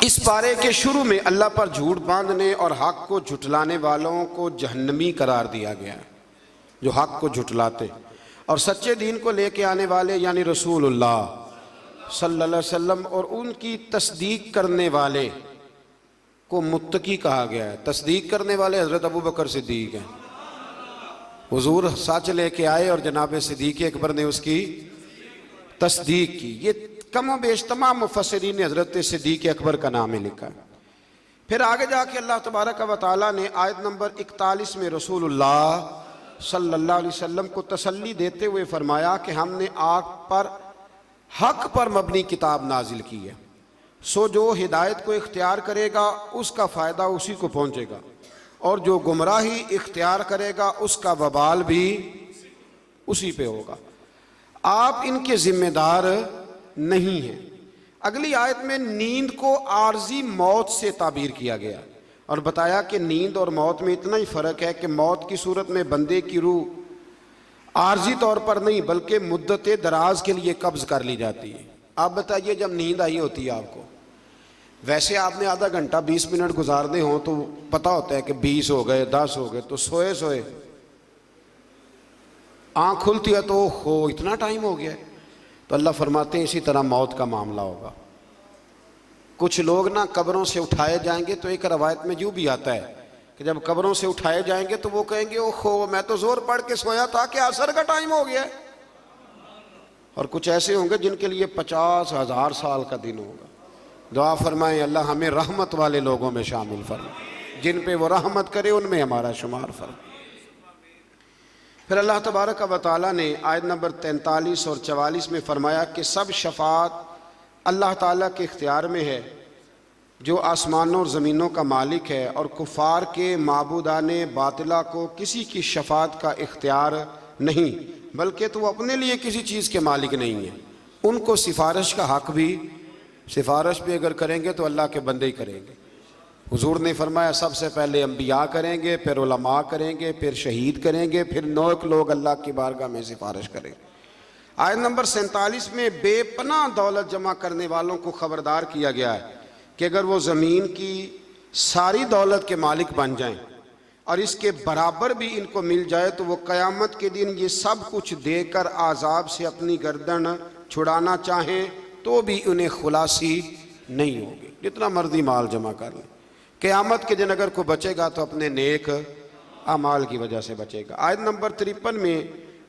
इस पारे के शुरू में अल्लाह पर झूठ बांधने और हक को झुटलाने वालों को जहन्नमी करार दिया गया है, जो हक को झुटलाते और सच्चे दीन को लेके आने वाले यानी रसूलुल्लाह सल्लल्लाहु अलैहि वसल्लम और उनकी तस्दीक करने वाले को मुत्तकी कहा गया है। तस्दीक करने वाले हज़रत अबू बकर सिद्दीक हैं। हुजूर सच लेके आए और जनाब सिद्दीक अकबर ने उसकी तस्दीक की। ये कम बेश तमाम मुफस्सिरीन ने हज़रत सिद्दीक अकबर का नाम ही लिखा है। फिर आगे जाके अल्लाह तबारक व तआला ने आयत नंबर 41 में रसूलुल्लाह सल्लल्लाहु अलैहि वसल्लम को तसल्ली देते हुए फरमाया कि हमने आप पर हक पर मबनी किताब नाजिल की है, सो जो हिदायत को इख्तियार करेगा उसका फ़ायदा उसी को पहुँचेगा और जो गुमराही इख्तियार करेगा उसका वबाल भी उसी पे होगा। आप इनके ज़िम्मेदार नहीं हैं। अगली आयत में नींद को आर्जी मौत से ताबीर किया गया और बताया कि नींद और मौत में इतना ही फ़र्क है कि मौत की सूरत में बंदे की रूह आर्जी तौर पर नहीं बल्कि मुद्दत दराज के लिए कब्ज़ कर ली जाती है। आप बताइए, जब नींद आई होती है आपको, वैसे आपने आधा घंटा 20 मिनट गुजारने हों तो पता होता है कि 20 हो गए 10 हो गए, तो सोए सोए आँख खुलती है तो हो इतना टाइम हो गया है। तो अल्लाह फरमाते हैं इसी तरह मौत का मामला होगा। कुछ लोग ना कब्रों से उठाए जाएंगे तो एक रवायत में यूँ भी आता है कि जब कब्रों से उठाए जाएंगे तो वो कहेंगे ओहो मैं तो जोर पढ़ के सोया था कि असर का टाइम हो गया है। और कुछ ऐसे होंगे जिनके लिए 50,000 साल का दिन होगा। दुआ फरमाएं अल्लाह हमें रहमत वाले लोगों में शामिल फरमाए, जिन पे वो रहमत करे उनमें हमारा शुमार फरमाए। फिर अल्लाह तबारक व तआला ने आयत नंबर 43 और 44 में फरमाया कि सब शफात अल्लाह ताला के इख्तियार में है, जो आसमानों और ज़मीनों का मालिक है, और कुफ़ार के माबूदाने बातिला को किसी की शफात का इख्तियार नहीं, बल्कि तो वो अपने लिए किसी चीज़ के मालिक नहीं है। उनको सिफारिश का हक भी, सिफारिश भी अगर करेंगे तो अल्लाह के बंदे ही करेंगे। हुजूर ने फरमाया सबसे पहले अंबिया करेंगे, फिर उलमा करेंगे, फिर शहीद करेंगे, फिर नेक लोग अल्लाह की बारगाह में सिफारिश करेंगे। आयत नंबर 47 में बेपनाह दौलत जमा करने वालों को ख़बरदार किया गया है कि अगर वो ज़मीन की सारी दौलत के मालिक बन जाएं और इसके बराबर भी इनको मिल जाए तो वो क़यामत के दिन ये सब कुछ देकर आज़ाब से अपनी गर्दन छुड़ाना चाहें तो भी उन्हें खुलासी नहीं होगी। जितना मर्जी माल जमा कर लें, क़यामत के दिन अगर कोई बचेगा तो अपने नेक अमाल की वजह से बचेगा। आयत नंबर 53 में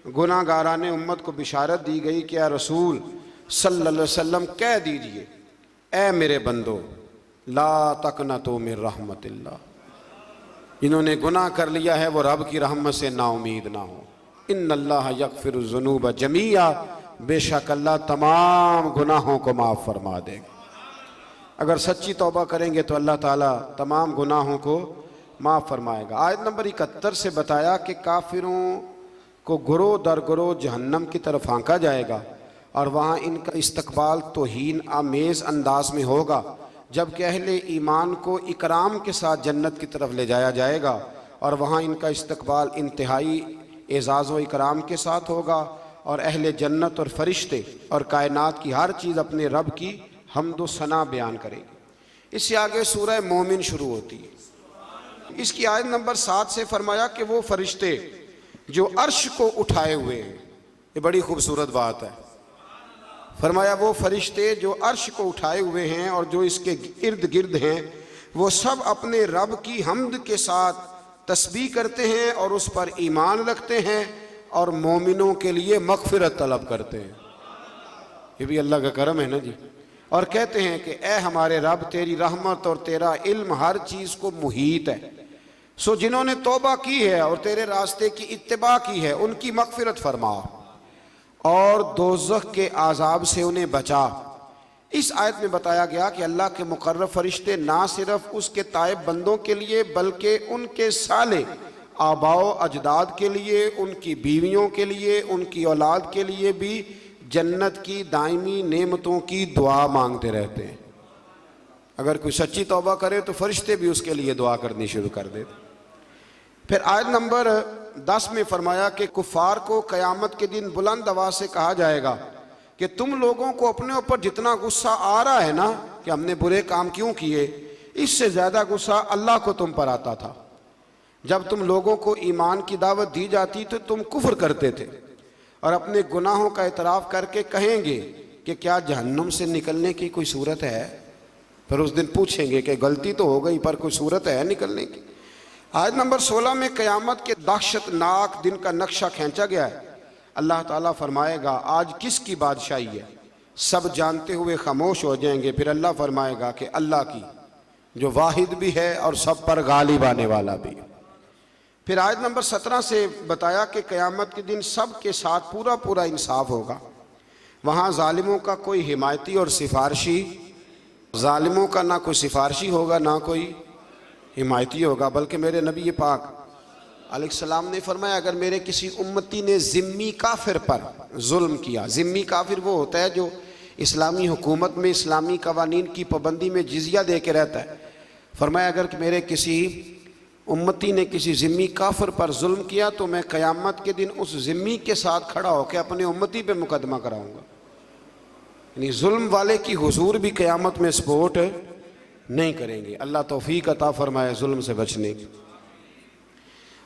गुनाहगाराने उम्मत को बिशारत दी गई कि या रसूल सल्लल्लाहु अलैहि वसल्लम कह दीजिए, ए मेरे बंदो ला तकनतु मिन रहमतिल्लाह, जिन्होंने गुनाह कर लिया है वो रब की रहमत से नाउमीद ना हो। इन्नल्लाह यगफिरुज़्ज़ुनूब जमीआ, बेशक अल्लाह तमाम गुनाहों को माफ़ फरमा देगा। अगर सच्ची तौबा करेंगे तो अल्लाह ताला तमाम गुनाहों को माफ़ फरमाएगा। आयत नंबर 71 से बताया कि काफिरों को गुरो दर गुरो जहन्नम की तरफ आंका जाएगा और वहाँ इनका इस्तकबाल तौहीन आमेज़ अंदाज में होगा, जबकि अहले ईमान को इकराम के साथ जन्नत की तरफ ले जाया जाएगा और वहाँ इनका इस्तकबाल इंतहाई एज़ाज़ व इकराम के साथ होगा और अहले जन्नत और फरिश्ते और कायनात की हर चीज़ अपने रब की हम्द व सना बयान करेगी। इससे आगे सूरह मोमिन शुरू होती है। इसकी आयत नंबर 7 से फरमाया कि वो फरिश्ते जो अर्श को उठाए हुए हैं, ये बड़ी खूबसूरत बात है। फरमाया वो फरिश्ते जो अर्श को उठाए हुए हैं और जो इसके इर्द गिर्द हैं, वो सब अपने रब की हम्द के साथ तस्बीह करते हैं और उस पर ईमान रखते हैं और मोमिनों के लिए मग़फ़िरत तलब करते हैं। ये भी अल्लाह का करम है ना जी। और कहते हैं कि ए हमारे रब, तेरी रहमत और तेरा इल्म हर चीज़ को मुहीत है, सो जिन्होंने तौबा की है और तेरे रास्ते की इत्तिबा की है उनकी मग़फ़िरत फरमा और दोज़ख के आज़ाब से उन्हें बचा। इस आयत में बताया गया कि अल्लाह के मुक़र्रब फरिश्ते ना सिर्फ उसके ताइब बंदों के लिए बल्कि उनके साले आबाओ अजदाद के लिए, उनकी बीवियों के लिए, उनकी औलाद के लिए भी जन्नत की दायमी नेमतों की दुआ मांगते रहते हैं। अगर कोई सच्ची तौबा करे तो फरिश्ते भी उसके लिए दुआ करनी शुरू कर देते। फिर आयत नंबर 10 में फरमाया कि कुफ़ार को क़यामत के दिन बुलंद आवाज़ से कहा जाएगा कि तुम लोगों को अपने ऊपर जितना गुस्सा आ रहा है ना कि हमने बुरे काम क्यों किए, इससे ज़्यादा गुस्सा अल्लाह को तुम पर आता था। जब तुम लोगों को ईमान की दावत दी जाती तो तुम कुफ्र करते थे और अपने गुनाहों का इतराफ़ करके कहेंगे कि क्या जहन्नुम से निकलने की कोई सूरत है। फिर उस दिन पूछेंगे कि गलती तो हो गई पर कोई सूरत है निकलने की। आयत नंबर 16 में क़यामत के दहशतनाक दिन का नक्शा खींचा गया है। अल्लाह ताला फरमाएगा आज किसकी बादशाही है, सब जानते हुए खामोश हो जाएंगे। फिर अल्लाह फरमाएगा कि अल्लाह की, जो वाहिद भी है और सब पर गालिब आने वाला भी। फिर आयत नंबर 17 से बताया कि क़यामत के दिन सब के साथ पूरा पूरा इंसाफ होगा। वहाँ जालिमों का कोई हिमायती और सिफारशी, जालिमों का ना कोई सिफारशी होगा ना कोई हिमायती होगा, बल्कि मेरे नबी पाक अलैहिस्सलाम ने फरमाया अगर मेरे किसी उम्मती ने ज़िम्मी काफिर पर जुल्म किया, ज़िम्मी काफिर वो होता है जो इस्लामी हुकूमत में इस्लामी कवानीन की पाबंदी में जिज़िया दे के रहता है। फरमाया अगर मेरे किसी उम्मती ने किसी ज़िम्मी काफिर पर जुल्म किया तो मैं क़यामत के दिन उस ज़िम्मी के साथ खड़ा होकर अपने उम्मती पे मुकदमा कराऊंगा। यानी जुल्म वाले की हुजूर भी क़यामत में सपोर्ट नहीं करेंगे। अल्लाह तौफीक अता फरमाए जुल्म से बचने की।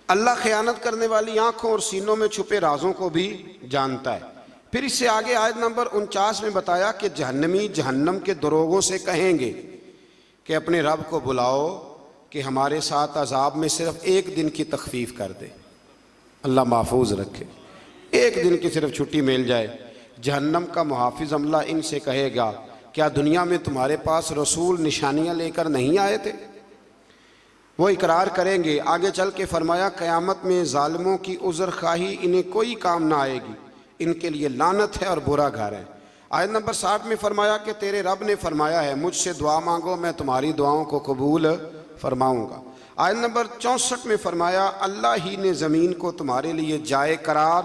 अल्लाह ख़यानत करने वाली आंखों और सीनों में छुपे राजों को भी जानता है। फिर इससे आगे आयत नंबर 49 में बताया कि जहन्नमी जहन्नम के दरोगों से कहेंगे कि अपने रब को बुलाओ कि हमारे साथ अजाब में सिर्फ एक दिन की तखफीफ कर दे। अल्लाह महफूज रखे, एक दिन की सिर्फ छुट्टी मिल जाए। जहन्नम का मुहाफिज अमला इनसे कहेगा क्या दुनिया में तुम्हारे पास रसूल निशानियां लेकर नहीं आए थे। वो इकरार करेंगे। आगे चल के फरमाया क़यामत में जालिमों की उज़्र खाही इन्हें कोई काम ना आएगी, इनके लिए लानत है और बुरा घर है। आयत नंबर 60 में फरमाया कि तेरे रब ने फरमाया है मुझसे दुआ मांगो मैं तुम्हारी दुआओं को कबूल फरमाऊँगा। आयत नंबर 64 में फरमाया अल्लाह ही ने ज़मीन को तुम्हारे लिए जाए करार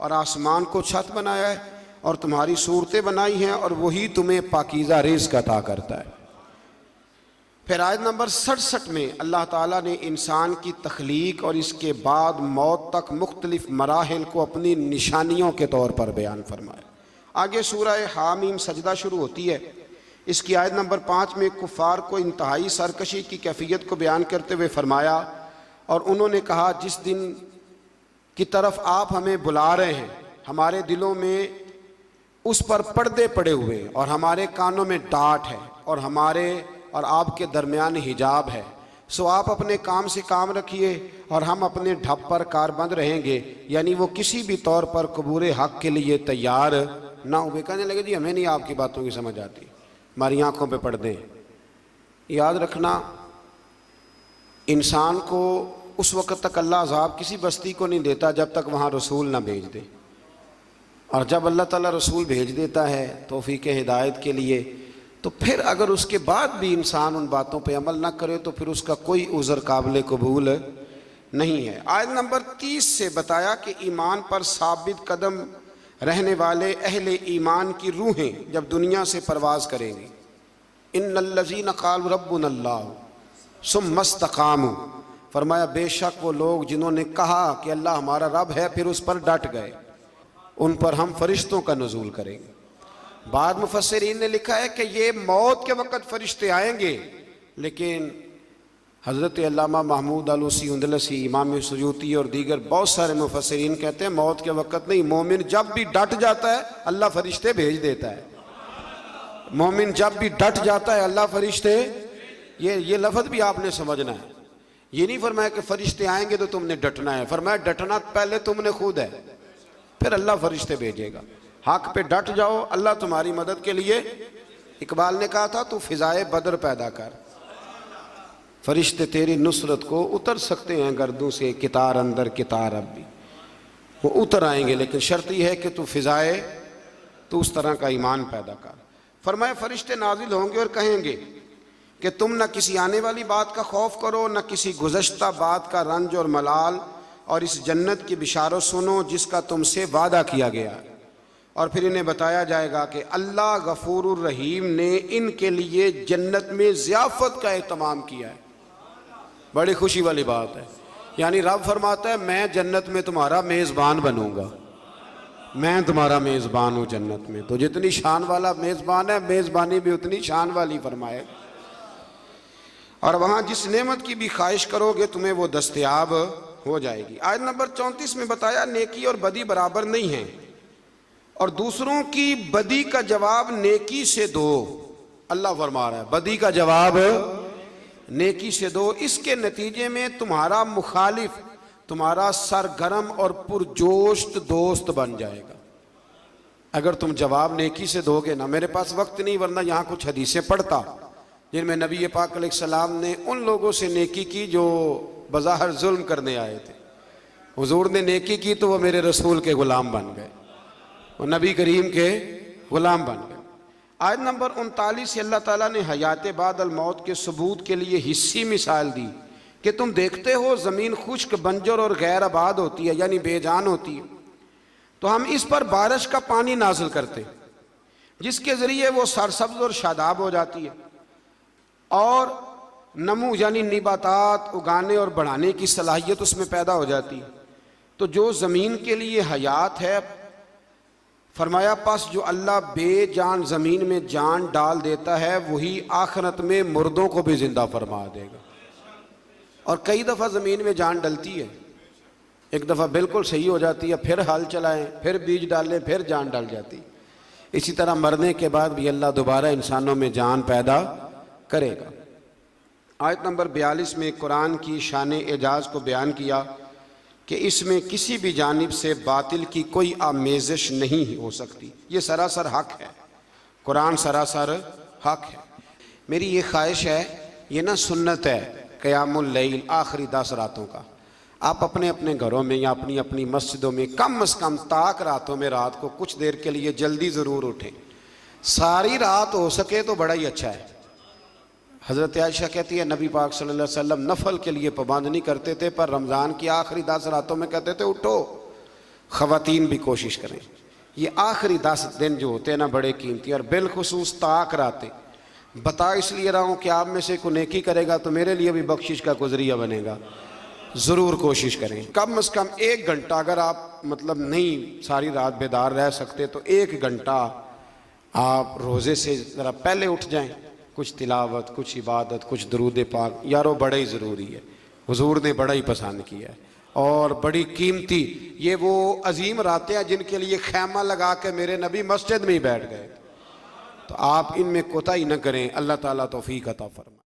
और आसमान को छत बनाया है और तुम्हारी सूरतें बनाई हैं और वही तुम्हें पाकीज़ा रिज़्क़ अता करता है। फिर आयत नंबर 67 में अल्लाह ताला ने इंसान की तख्लीक और इसके बाद मौत तक मुख्तलिफ मराहिल को अपनी निशानियों के तौर पर बयान फरमाया। आगे सूरह हामीम सजदा शुरू होती है। इसकी आयत नंबर 5 में कुफ़ार को इंतहाई सरकशी की कैफियत को बयान करते हुए फरमाया और उन्होंने कहा जिस दिन की तरफ आप हमें बुला रहे हैं हमारे दिलों में उस पर पर्दे पड़े हुए और हमारे कानों में डांट है और हमारे और आपके दरमियान हिजाब है। सो आप अपने काम से काम रखिए और हम अपने ढप पर कारबंद रहेंगे। यानी वो किसी भी तौर पर कबूल हक़ के लिए तैयार ना हुए। कहने लगे जी हमें नहीं आपकी बातों की समझ आती, हमारी आँखों पे पर्दे। याद रखना इंसान को उस वक़्त तक अल्लाह अज़ाब किसी बस्ती को नहीं देता जब तक वहाँ रसूल ना भेज दे, और जब अल्लाह ताला रसूल भेज देता है तौफीक हिदायत के लिए तो फिर अगर उसके बाद भी इंसान उन बातों पे अमल ना करे तो फिर उसका कोई उज़र काबिल कबूल नहीं है। आयत नंबर 30 से बताया कि ईमान पर साबित कदम रहने वाले अहले ईमान की रूहें जब दुनिया से परवाज़ करेंगी, इन्नल्लज़ीना क़ालू रब्बुनल्लाह सुम्मा इस्तक़ामू, फरमाया बेशक वो लोग जिन्होंने कहा कि अल्लाह हमारा रब है फिर उस पर डट गए, उन पर हम फरिश्तों का नुज़ूल करेंगे। बाद मुफस्सिरीन ने लिखा है कि ये मौत के वक़्त फरिश्ते आएंगे, लेकिन हज़रत अल्लामा महमूद आलूसी उंदलसी, इमाम सुयूती और दीगर बहुत सारे मुफस्सिरीन कहते हैं मौत के वक़्त नहीं, मोमिन जब भी डट जाता है अल्लाह फरिश्ते भेज देता है। मोमिन जब भी डट जाता है अल्लाह फरिश्ते, ये लफ्ज़ भी आपने समझना है। ये नहीं फरमाया कि फरिश्ते आएंगे तो तुमने डटना है, फरमाया डटना पहले तुमने खुद है, फिर अल्लाह फरिश्ते भेजेगा। हक पे डट जाओ, अल्लाह तुम्हारी मदद के लिए, इकबाल ने कहा था तू फिजाए बदर पैदा कर, फरिश्ते तेरी नुसरत को उतर सकते हैं गर्दों से, कितार अंदर कितार अब भी वो उतर आएंगे, लेकिन शर्त यह है कि तू फिजाए, तू उस तरह का ईमान पैदा कर। फरमाया फरिश्ते नाजिल होंगे और कहेंगे कि तुम न किसी आने वाली बात का खौफ करो न किसी गुज़श्ता बात का रंज और मलाल, और इस जन्नत की बिशारत सुनो जिसका तुमसे वादा किया गया। और फिर इन्हें बताया जाएगा कि अल्लाह गफूरुर रहीम ने इनके लिए जन्नत में ज़ियाफ़त का एहतमाम किया है। बड़ी खुशी वाली बात है। यानी रब फरमाता है मैं जन्नत में तुम्हारा मेज़बान बनूंगा, मैं तुम्हारा मेज़बान हूँ जन्नत में। तो जितनी शान वाला मेज़बान है, मेज़बानी भी उतनी शान वाली फरमाए। और वहाँ जिस नेमत की भी ख्वाहिश करोगे तुम्हें वो दस्तयाब हो जाएगी। आयत नंबर 34 में बताया नेकी और बदी बराबर नहीं है, और दूसरों की बदी का जवाब नेकी से दो। अल्लाह फरमा रहा है बदी का जवाब नेकी से दो, इसके नतीजे में तुम्हारा मुखालिफ तुम्हारा सरगर्म और पुरजोश दोस्त बन जाएगा। अगर तुम जवाब नेकी से दोगे ना, मेरे पास वक्त नहीं वरना यहाँ कुछ हदीसें पढ़ता जिनमें नबी पाक अलैहिस्सलाम ने उन लोगों से नेकी की जो बज़ाहिर जुल्म करने आए थे। हुजूर ने नेकी की तो वो मेरे रसूल के गुलाम बन गए, वो नबी करीम के गुलाम बन गए। आयत नंबर 39 से अल्लाह ताला ने हयात बाद अल मौत के सबूत के लिए हिस्सी मिसाल दी कि तुम देखते हो ज़मीन खुश्क बंजर और गैर आबाद होती है, यानी बेजान होती है, तो हम इस पर बारिश का पानी नाजिल करते हैं जिसके ज़रिए वो सरसब्ज और शादाब हो जाती है और नमू यानी निबातात उगाने और बढ़ाने की सलाहियत उसमें पैदा हो जाती है। तो जो ज़मीन के लिए हयात है, फरमाया पास जो अल्लाह बेजान ज़मीन में जान डाल देता है वही आखिरत में मुर्दों को भी ज़िंदा फरमा देगा। और कई दफ़ा ज़मीन में जान डलती है, एक दफ़ा बिल्कुल सही हो जाती है, फिर हल चलाएं, फिर बीज डालें, फिर जान डल जाती। इसी तरह मरने के बाद भी अल्लाह दोबारा इंसानों में जान पैदा करेगा। आयत नंबर 42 में कुरान की शान एजाज़ को बयान किया कि इसमें किसी भी जानिब से बातिल की कोई आमेज़श नहीं हो सकती। ये सरासर हक है, कुरान सरासर हक है। मेरी ये ख्वाहिश है, ये ना सुन्नत है क़यामुल लैल आखिरी 10 रातों का, आप अपने अपने घरों में या अपनी अपनी मस्जिदों में कम से कम ताक रातों में रात को कुछ देर के लिए जल्दी ज़रूर उठें। सारी रात हो सके तो बड़ा ही अच्छा है। हज़रत आयशा कहती है नबी पाक सल्लल्लाहु अलैहि वसल्लम नफल के लिए पाबंद नहीं करते थे, पर रमज़ान की आखिरी 10 रातों में कहते थे उठो। ख़वातीन भी कोशिश करें, ये आखिरी 10 दिन जो होते हैं ना बड़े कीमती, और बिलखुसूस ताक रातें। बता इसलिए रहा हूँ कि आप में से कोई नेकी करेगा तो मेरे लिए भी बख्शिश का कोई ज़रिया बनेगा। ज़रूर कोशिश करें, कम से कम 1 घंटा, अगर आप मतलब नहीं सारी रात बेदार रह सकते तो 1 घंटा आप रोज़े से ज़रा पहले उठ जाएं, कुछ तिलावत, कुछ इबादत, कुछ दरूद पाक, यारो बड़ा ही ज़रूरी है। हुजूर ने बड़ा ही पसंद किया है और बड़ी कीमती ये वो अजीम रातें हैं जिनके लिए खैमा लगा के मेरे नबी मस्जिद में ही बैठ गए। तो आप इनमें कोताही न करें। अल्लाह ताला तौफीक अता फरमाए।